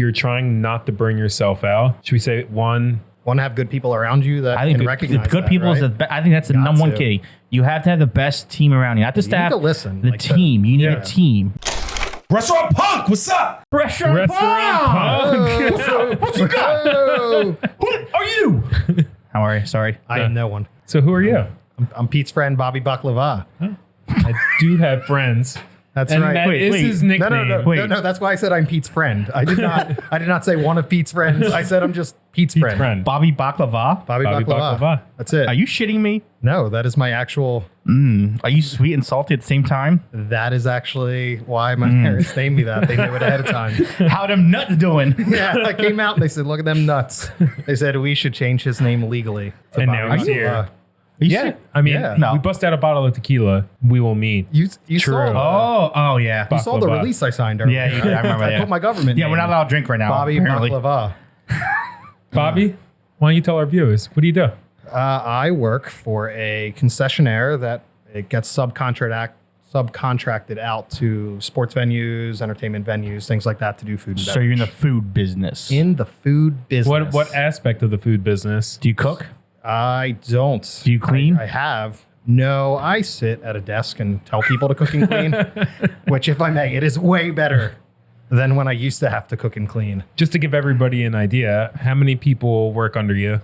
you're trying not to burn yourself out, should we say one? Want to have good people around you that can recognize good that, people right? is I think that's the number one key. You have to have the best team around you, not the staff. You need to listen. The team. You need a team. Restaurant Punk, what's up? Restaurant Punk. What's up? What you got? Who are you? How are you? Sorry. I am no one. So who are you? I'm Pete's friend, Bobby Baklava. I do have friends. That's and right. that is his nickname. No. That's why I said I'm Pete's friend. I did not say one of Pete's friends. I said I'm just Pete's friend. Bobby Baklava. Bobby Baklava. That's it. Are you shitting me? No, that is my actual. Are you sweet and salty at the same time? That is actually why my parents named me that. They knew it ahead of time. How them nuts doing? Yeah, I came out and they said, "Look at them nuts." They said we should change his name legally. And now he's here. Yeah, I mean, we bust out a bottle of tequila. We will meet. You True. saw. Oh yeah. You saw the release I signed earlier. Yeah, you did. I remember that. I put my government. Yeah, name. we're not allowed to drink right now. Bobby apparently. Baklava. Bobby, why don't you tell our viewers what do you do? I work for a concessionaire that it gets subcontracted out to sports venues, entertainment venues, things like that to do food and So you're in the food business. in the food business. What aspect of the food business? Do you cook? I don't. Do you clean? I have. No, I sit at a desk and tell people to cook and clean, which, if I may, it is way better than when I used to have to cook and clean. Just to give everybody an idea, how many people work under you?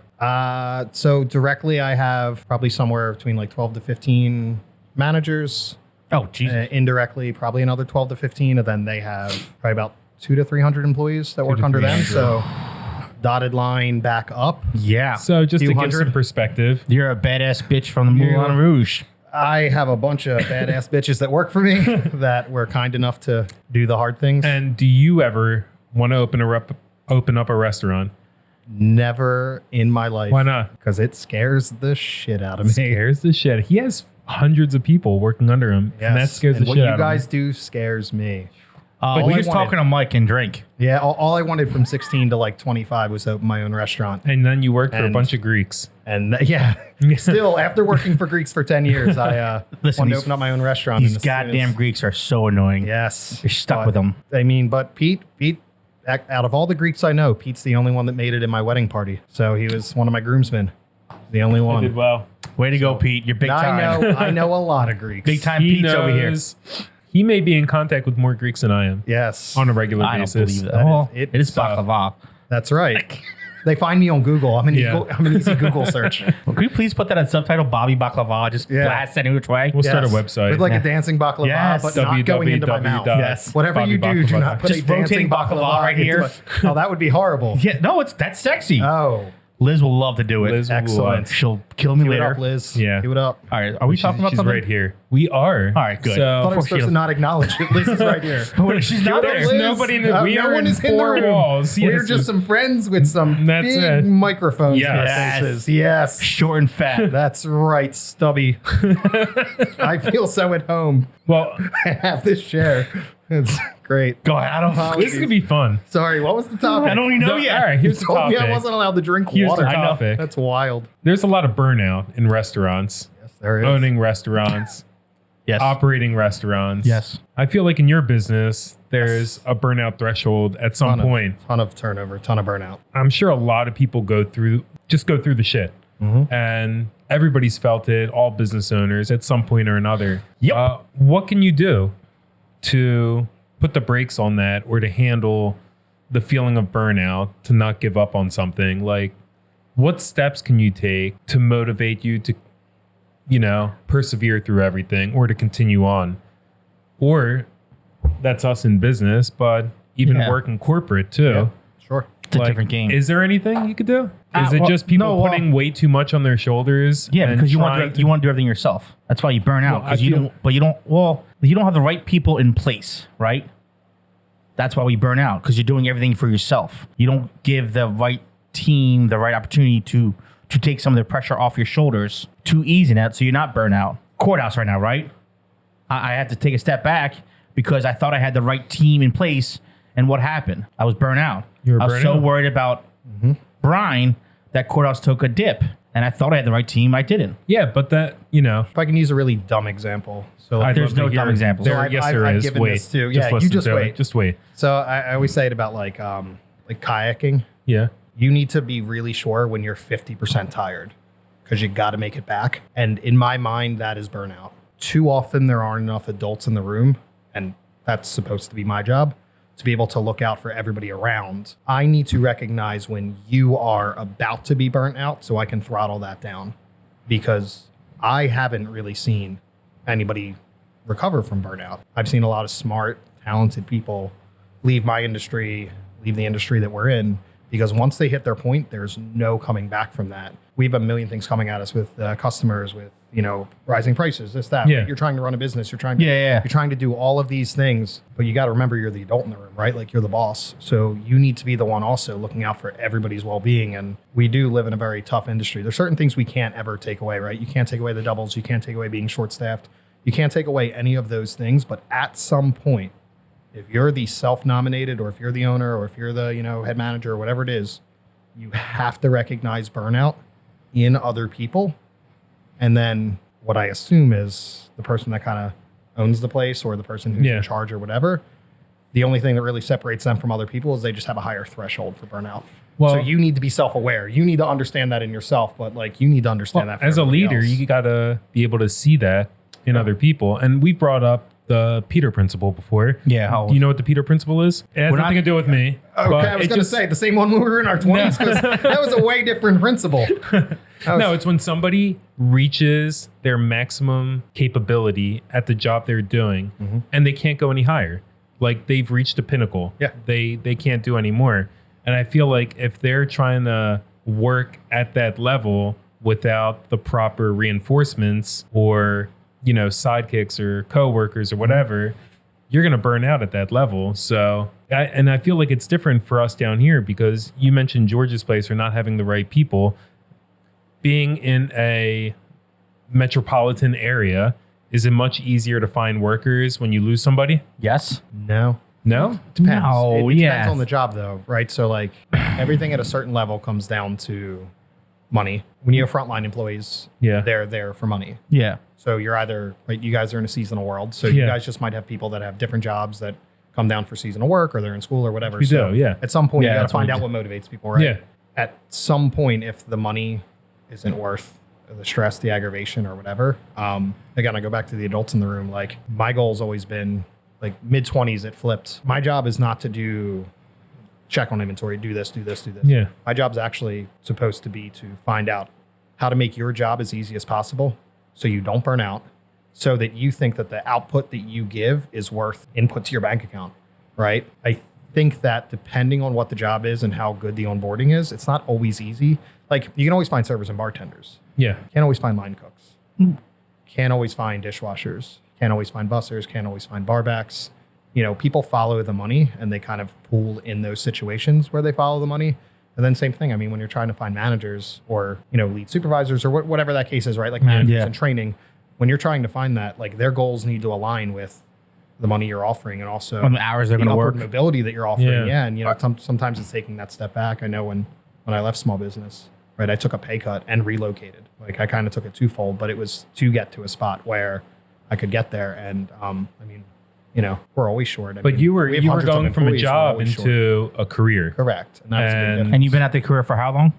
So directly, I have probably somewhere between like 12 to 15 managers. Oh, Jesus. Indirectly, probably another 12 to 15. And then they have probably about 200 to 300 employees that work under them. So dotted line back up. Yeah. So just to give 200. some perspective, You're a badass bitch from the Moulin Rouge. I have a bunch of badass bitches that work for me that were kind enough to do the hard things. and do you ever want to open up a restaurant? Never in my life. Why not? Because it scares the shit out of me. Scares the shit. He has hundreds of people working under him, and that scares the shit out of him. What you guys do scares me. But we're just talking to Mike and drink. Yeah, all I wanted from 16 to like 25 was to open my own restaurant. And then you work for a bunch of Greeks. And still, after working for Greeks for 10 years, I wanted to open up my own restaurant. These goddamn Greeks are so annoying. Yes. You're stuck with them. I mean, but Pete, out of all the Greeks I know, Pete's the only one that made it in my wedding party. So he was one of my groomsmen. The only one. Did well. Way to go, Pete. You're big time. I know a lot of Greeks. Big time Pete's over here. He may be in contact with more Greeks than I am. Yes. On a regular I basis. don't believe that. Well, it it is is baklava. That's right. They find me on Google. I'm an easy Google search. Well, could you please put that on subtitle? Bobby Baklava. Just blast any which way. We'll start a website. With like a dancing baklava, Yes. but not going into my mouth. Yes. Whatever you do not put Just a dancing rotating baklava right here. Oh, that would be horrible. Yeah, no, that's sexy. Oh, Liz will love to do it. Liz will excellent. love. She'll kill me Give it later. up, Liz. Yeah. Give it up. All right, are we talking about She's something? right here. We are. All right, good. I thought So I was Before supposed she- to not acknowledge it. Liz is right here. She's not there. There's nobody in the we no are one in is in the four room. walls. We're Yes. just some friends with some That's big it. microphones. Yes. in our faces. Yes. Short and fat. That's right, Stubby. I feel so at home. Well, I have this chair. It's great. Go ahead. I don't. this is going to be fun. Sorry, what was the topic? I don't even know All yet. right, here's the told me topic. I wasn't allowed to drink Here's water. the topic. That's wild. There's a lot of burnout in restaurants. Yes, there is. Owning restaurants. Yes. Operating restaurants. Yes. I feel like in your business, there's a burnout threshold at some point. Ton of turnover, ton of burnout. I'm sure a lot of people go through the shit. And everybody's felt it, all business owners at some point or another. Yep. What can you do to put the brakes on that or to handle the feeling of burnout, to not give up on something? Like, what steps can you take to motivate you to, persevere through everything or to continue on? Or that's us in business, but even working corporate too. Yeah, sure. It's a different game. Is there anything you could do? Is it well, just people no, putting way too much on their shoulders? Yeah, and because you trying want to do everything yourself. That's why you burn out. Well, I Because you feel- don't. But you don't. Well, you don't have the right people in place, right? That's why we burn out, because you're doing everything for yourself. You don't give the right team the right opportunity to take some of the pressure off your shoulders to ease in that, so you're not burnt out. Courthouse right now, right? I had to take a step back because I thought I had the right team in place, and what happened? I was burnt out. You were I was burnt so out. worried about Brian that Courthouse took a dip, and I thought I had the right team. I didn't. Yeah, but that, If I can use a really dumb example. So I'd There's love to no hear- dumb examples. There, So I've- yes, I've- there I've is. given Wait, this to- yeah, you listen just to it. wait. Just wait. So I always say it about like like kayaking, Yeah. you need to be really sure when you're 50% tired because you got to make it back. And in my mind, that is burnout. Too often there aren't enough adults in the room, and that's supposed to be my job, to be able to look out for everybody around. I need to recognize when you are about to be burnt out so I can throttle that down, because I haven't really seen anybody recover from burnout. I've seen a lot of smart, talented people leave my industry, leave the industry that we're in, because once they hit their point, there's no coming back from that. We have a million things coming at us with customers, with rising prices, this, that. Yeah. You're trying to run a business. You're trying to Yeah. you're trying to do all of these things, but you got to remember you're the adult in the room, right? Like you're the boss. So you need to be the one also looking out for everybody's well-being. And we do live in a very tough industry. There's certain things we can't ever take away, right? You can't take away the doubles. You can't take away being short-staffed. You can't take away any of those things. But at some point, if you're the self-nominated, or if you're the owner, or if you're the head manager, or whatever it is, you have to recognize burnout in other people. And then what I assume is the person that kind of owns the place, or the person who's in charge or whatever, the only thing that really separates them from other people is they just have a higher threshold for burnout. Well, so you need to be self-aware. You need to understand that in yourself, but like you need to understand that for as a everybody leader, else. you got to be able to see that in other people. And we brought up the Peter principle before. Yeah. Do you know what the Peter principle is? It has We're nothing not- to do with me. Okay, but I was it going to just- say the same one when we were in our 20s, because that was a way different principle. No, it's when somebody reaches their maximum capability at the job they're doing, and they can't go any higher. Like they've reached a pinnacle. Yeah. They can't do any more. And I feel like if they're trying to work at that level without the proper reinforcements, or sidekicks or coworkers or whatever, you're going to burn out at that level. So, I feel like it's different for us down here, because you mentioned George's place, or not having the right people. Being in a metropolitan area, is it much easier to find workers when you lose somebody? Yes. No. No? Depends. No, it yeah. depends on the job, though, right? So, like, everything at a certain level comes down to money. When you have frontline employees, Yeah. they're there for money. Yeah. So you're either, right, you guys are in a seasonal world. So you Yeah. guys just might have people that have different jobs that come down for seasonal work, or they're in school or whatever. We So do, yeah. At some point, Yeah, you got to that's what find we out do. what motivates people, right? Yeah. At some point, if the money isn't worth the stress, the aggravation, or whatever, again, I go back to the adults in the room. Like, my goal's always been, like, mid-20s, it flipped. My job is not to do check on inventory, do this, do this, do this. Yeah. My job's actually supposed to be to find out how to make your job as easy as possible so you don't burn out, so that you think that the output that you give is worth input to your bank account, right? I think that depending on what the job is and how good the onboarding is, it's not always easy. Like, you can always find servers and bartenders. Yeah. Can't always find line cooks. Can't always find dishwashers. Can't always find bussers. Can't always find barbacks. People follow the money, and they kind of pool in those situations where they follow the money. And then same thing. I mean, when you're trying to find managers, or, lead supervisors, or whatever that case is, right? Like managers Yeah. and training, when you're trying to find that, like, their goals need to align with the money you're offering, and also On the hours they're the going to upward work. mobility that you're offering. Yeah. Yeah. And, sometimes it's taking that step back. I know when I left small business, right, I took a pay cut and relocated. Like, I kind of took it twofold, but it was to get to a spot where I could get there. And, we're always short. I But mean, you were we have hundreds of going from a employees, we're job always short. into a career. Correct. And that's a big And- difference. And you've been at the career for how long?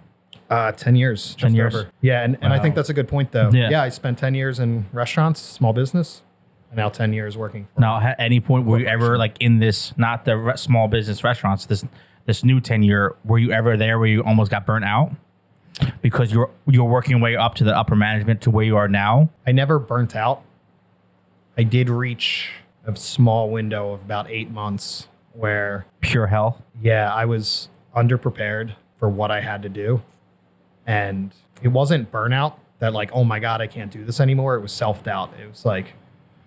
10 years. 10 just years. over. Yeah. And I think Wow. that's a good point, though. Yeah. Yeah. I spent 10 years in restaurants, small business, and now 10 years working for Now, at any point were you ever like in this, not the small business restaurants, this new tenure, were you ever there where you almost got burnt out because you're working your way up to the upper management to where you are now? I never burnt out. I did reach a small window of about 8 months where, Pure hell. yeah, I was underprepared for what I had to do. And it wasn't burnout that, like, oh my God, I can't do this anymore. It was self-doubt. It was like,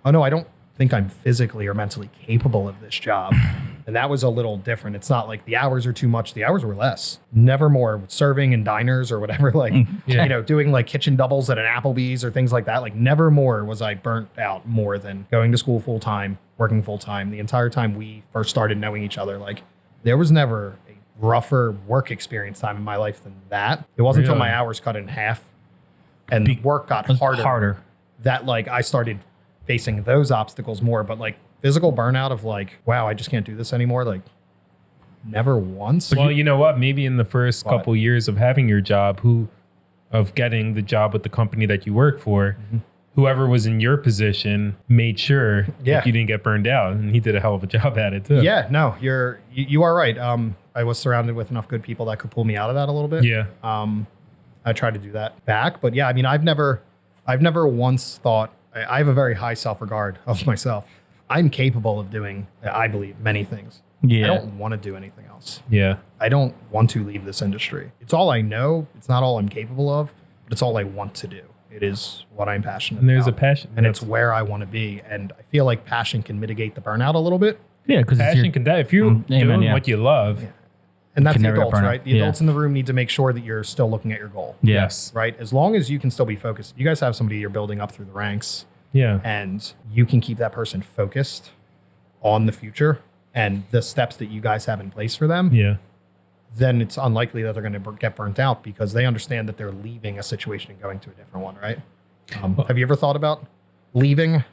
oh no, I don't think I'm physically or mentally capable of this job. And that was a little different. It's not like the hours are too much. The hours were less. Never more serving in diners or whatever, like, Yeah. doing like kitchen doubles at an Applebee's or things like that. Like, never more was I burnt out more than going to school full time, working full time. The entire time we first started knowing each other, like, there was never a rougher work experience time in my life than that. It wasn't until Really? my hours cut in half and the work got harder that, like, I started facing those obstacles more. But, like, physical burnout of, like, wow, I just can't do this anymore. Like, Never once. Well, you know what? Maybe in the first What? couple years of having your job, of getting the job with the company that you work for, whoever was in your position made sure Yeah. that you didn't get burned out, and he did a hell of a job at it too. Yeah, no, you are right. I was surrounded with enough good people that could pull me out of that a little bit. Yeah. I tried to do that back, but yeah, I mean, I've never once thought I have a very high self-regard of myself. I'm capable of doing, I believe, many things. Yeah. I don't want to do anything else. Yeah. I don't want to leave this industry. It's all I know. It's not all I'm capable of, but it's all I want to do. It is what I'm passionate And there's about. a passion. And it's where I want to be. And I feel like passion can mitigate the burnout a little bit. Yeah, because passion can die. If you're doing yeah. what you love, And that's Can the never get adults, burnout. right? The Yeah. adults in the room need to make sure that you're still looking at your goal, yes. right? As long as you can still be focused. You guys have somebody you're building up through the ranks, Yeah. and you can keep that person focused on the future and the steps that you guys have in place for them, Yeah. then it's unlikely that they're going to get burnt out because they understand that they're leaving a situation and going to a different one, right? Have you ever thought about leaving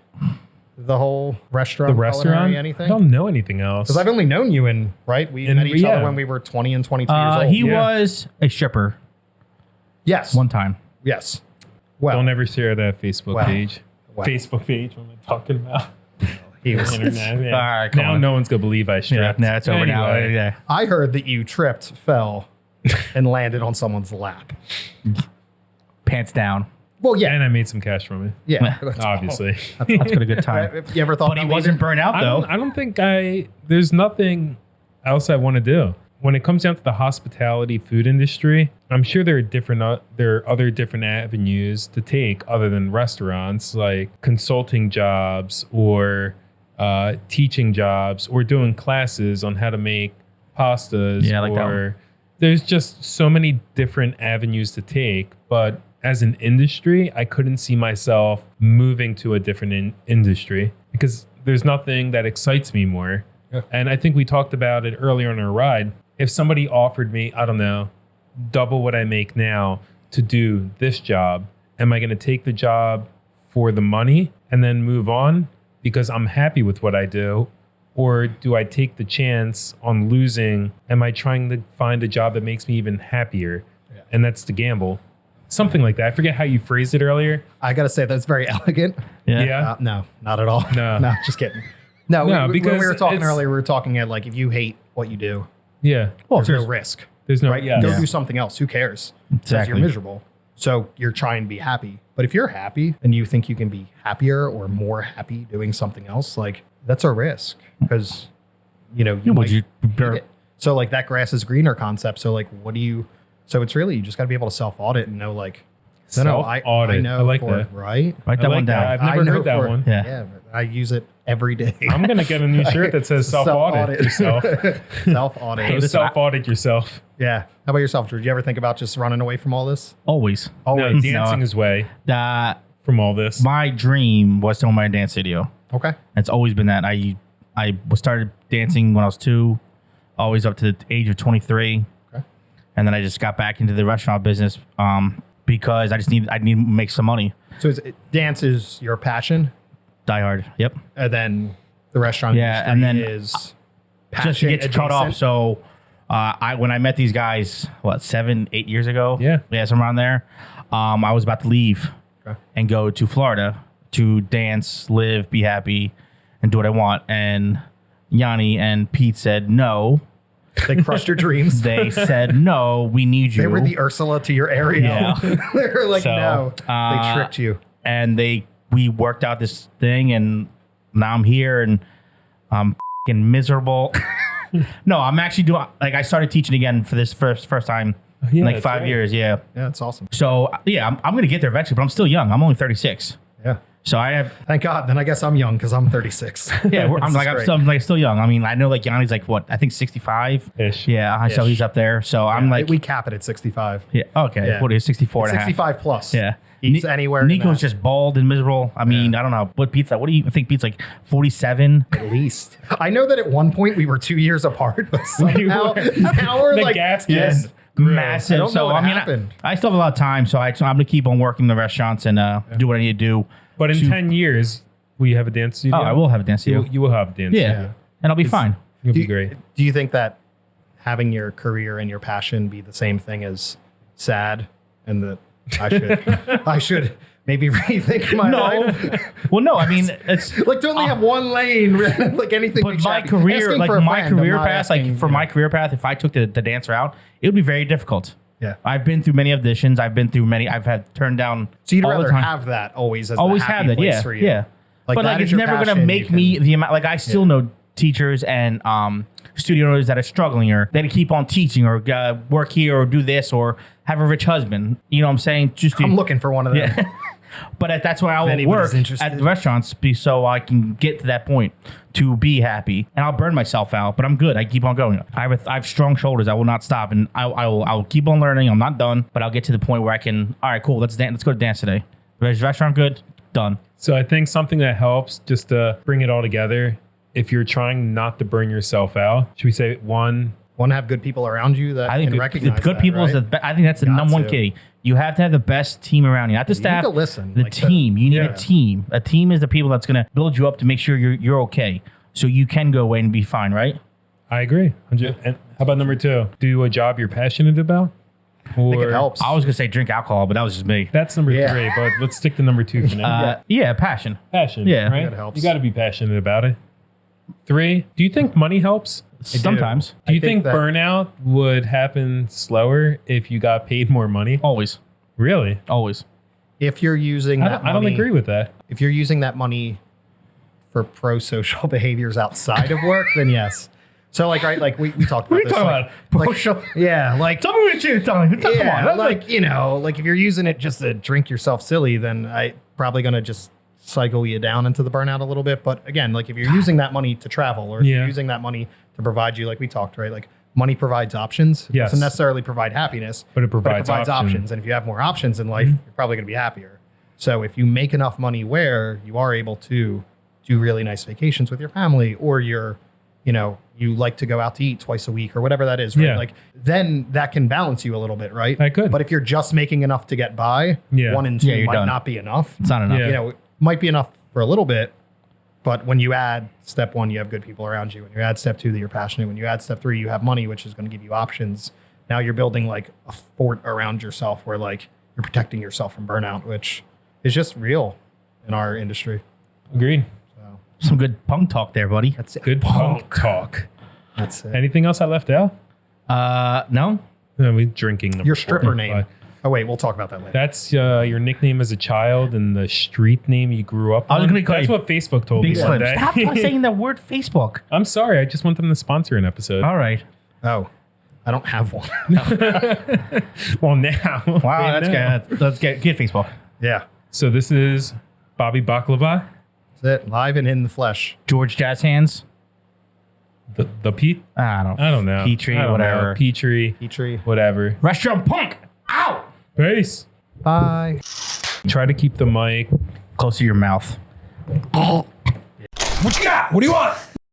the whole restaurant, The restaurant? culinary, I anything? don't know anything else. Because I've only known you in, right? We met each other when we were 20 and 22 years old. He Yeah. was a stripper Yes. one time. Yes. Well, Don't ever share that Facebook Well. page. Well. Facebook page. What am I talking about? he was. Internet. Yeah. All right, come now on. no one's gonna believe I Yeah, stripped. no, it's over now. Anyway. Yeah. I heard that you tripped, fell, and landed on someone's lap. Pants down. Well, yeah. And I made some cash from it. Yeah. Obviously. That's been a good time. Have you ever thought But he about wasn't leaving? burnt out though. I don't think there's nothing else I want to do. When it comes down to the hospitality food industry, I'm sure there are other different avenues to take other than restaurants, like consulting jobs or teaching jobs or doing classes on how to make pastas. Yeah, I like that one. There's just so many different avenues to take. But as an industry, I couldn't see myself moving to a different industry because there's nothing that excites me more. Yeah. And I think we talked about it earlier on our ride. If somebody offered me, I don't know, double what I make now to do this job, am I going to take the job for the money and then move on because I'm happy with what I do? Or do I take the chance on losing? Am I trying to find a job that makes me even happier? Yeah. And that's the gamble. Something like that. I forget how you phrased it earlier. I got to say, that's very elegant. Yeah. No, not at all. No. No, just kidding. No, No, when because we were talking it's- earlier, we were talking at like, if you hate what you do, Yeah. Well, there's no risk. There's no, Right? yeah. Go do something else. Who cares? Because Exactly. you're miserable. So you're trying to be happy. But if you're happy and you think you can be happier or more happy doing something else, like that's a risk because, you would you hate it. So like that grass is greener concept. So like, so it's really, you just got to be able to self audit and know like, I Self-audit. know I like for, that. right? Write I that like one down. that. I've I never know heard that for- one. Yeah. Yeah, but I use it every day. I'm going to get a new shirt that says self-audit yourself. Self Go audit. self-audit yourself. Yeah. How about yourself, Drew? Did you ever think about just running away from all this? Always. No, Always. dancing is way from all this. My dream was to own my own dance studio. Okay. It's always been that. I started dancing when I was 2, always up to the age of 23. Okay. And then I just got back into the restaurant business because I need to make some money. So dance is your passion, Die hard. Yep. and then the restaurant Yeah, industry and then, is passion Just to get cut off. adjacent? So when I met these guys, 7-8 years ago? Yeah. Somewhere around there. I was about to leave Okay. and go to Florida to dance, live, be happy, and do what I want. And Yanni and Pete said no. They crushed your dreams. They said no. We need you. They were the Ursula to your Ariel. Yeah. They were like, So, no. They tricked you. and we worked out this thing, and now I'm here, and I'm f***ing miserable. No, I'm actually doing, like, I started teaching again for this first time in like that's 5 right. years. Yeah. Yeah, that's awesome. So yeah, I'm going to get there eventually, but I'm still young. I'm only 36. Yeah. So I have, Thank God. Then I guess I'm young because I'm 36. yeah, I'm still young. I mean, I know like Yanni's like what, I think 65 Ish. Yeah. So he's up there. So I'm like, we cap it at 65. yeah. Okay. Yeah. What is 64 and a half? 65 plus. Yeah. Eats anywhere. in Nico's that. just bald and miserable. I mean, I don't know what Pete's like. What do you I think Pete's like 47? At least. I know that at one point we were 2 years apart, but somehow now we're The like gap's yes. just grew. Massive. I don't know So what I mean, happened. I still have a lot of time. So I'm gonna keep on working the restaurants and do what I need to do. But in 10 years, will you have a dance studio? Oh, I will have a dance studio. You will have a dance Yeah. studio. And I'll be fine. You'll Do be you, great. do you think that having your career and your passion be the same thing as sad, and that I should maybe rethink my life. Well, no, I mean, it's Like to only have one lane, like anything. but makes you my happy. career, Asking like for a my friend, career I'm not path, like asking, for you my know. career path, if I took the dance route, it would be very difficult. Yeah. I've been through many auditions. I've been through many. I've had turned down. So you'd all the rather time. have that always as always the happy have that, place yeah, for you. yeah. Like but that like is it's your never gonna passion, make you me can- the amount. Like I still know teachers and studio owners that are struggling or that keep on teaching or work here or do this or have a rich husband. You know what I'm saying? Just to, I'm looking for one of them. yeah. But that's why I will anybody's work interested. at the restaurants so I can get to that point to be happy. And I'll burn myself out, but I'm good. I keep on going. I have strong shoulders. I will not stop, and I'll keep on learning. I'm not done, but I'll get to the point where I can. All right, cool. Let's dance. Let's go to dance today. Is the restaurant good? Done. So I think something that helps just to bring it all together, if you're trying not to burn yourself out, should we say one? Want to have good people around you that I think can recognize good that, people is right? I think that's the Got number one to. key. You have to have the best team around you, not the You need staff. to listen, The like team. You need yeah. a team. A team is the people that's going to build you up to make sure you're okay, so you can go away and be fine, right? I agree. And how about number 2? Do a job you're passionate about? Or I think it helps. I was going to say drink alcohol, but that was just me. That's number Yeah. 3, but let's stick to number 2 for now. Yeah, passion. Passion. yeah. Right? That helps. You got to be passionate about it. 3, do you think money helps? Sometimes, Do you I think think that- burnout would happen slower if you got paid more money? always, Really? always. If you're using that I don't money- agree with that. If you're using that money for pro-social behaviors outside of work, then yes. So like, right, like we talked about What are you this. talking like, about? like- Pro-social- yeah, like Tell me what you're telling. Come yeah, on, that's like you know, like if you're using it just to drink yourself silly, then I probably gonna just cycle you down into the burnout a little bit. But again, like if you're using that money to travel or if Yeah. you're using that money to provide you, like we talked, right? Like money provides options. It Yes. doesn't necessarily provide happiness, But it provides options. options. And if you have more options in life, you're probably gonna be happier. So if you make enough money where you are able to do really nice vacations with your family, or you're, you know, you like to go out to eat twice a week or whatever that is, right? Yeah. Like then that can balance you a little bit, right? That could. But if you're just making enough to get by, Yeah. 1 and 2 Yeah, you're might done. not be enough. It's not enough. Yeah. You know, it might be enough for a little bit, but when you add step 1, you have good people around you. When you add step 2, that you're passionate. When you add step 3, you have money, which is going to give you options. Now you're building like a fort around yourself where like you're protecting yourself from burnout, which is just real in our industry. Agreed. So Some good punk talk there, buddy. that's it. Good punk talk. That's it. Anything else I left out? No. No, we drinking. number Your 4, stripper name. but Oh wait, we'll talk about that later. That's your nickname as a child and the street name you grew up I was on. gonna call That's you what Facebook told Big me one Slim. day. Stop saying the word Facebook. I'm sorry. I just want them to sponsor an episode. All right. Oh, I don't have one. Well, now. Wow, They that's know. good. Let's get Facebook. Yeah, So this is Bobby Baklava, that's it. Live and in the flesh. George Jazz Hands. the Pete. I I don't know. Petrie, I don't whatever. know. Petrie, Petrie. whatever. Restaurant Punk. Ow. Peace. Bye. Try to keep the mic. Close to your mouth. What you got? What do you want?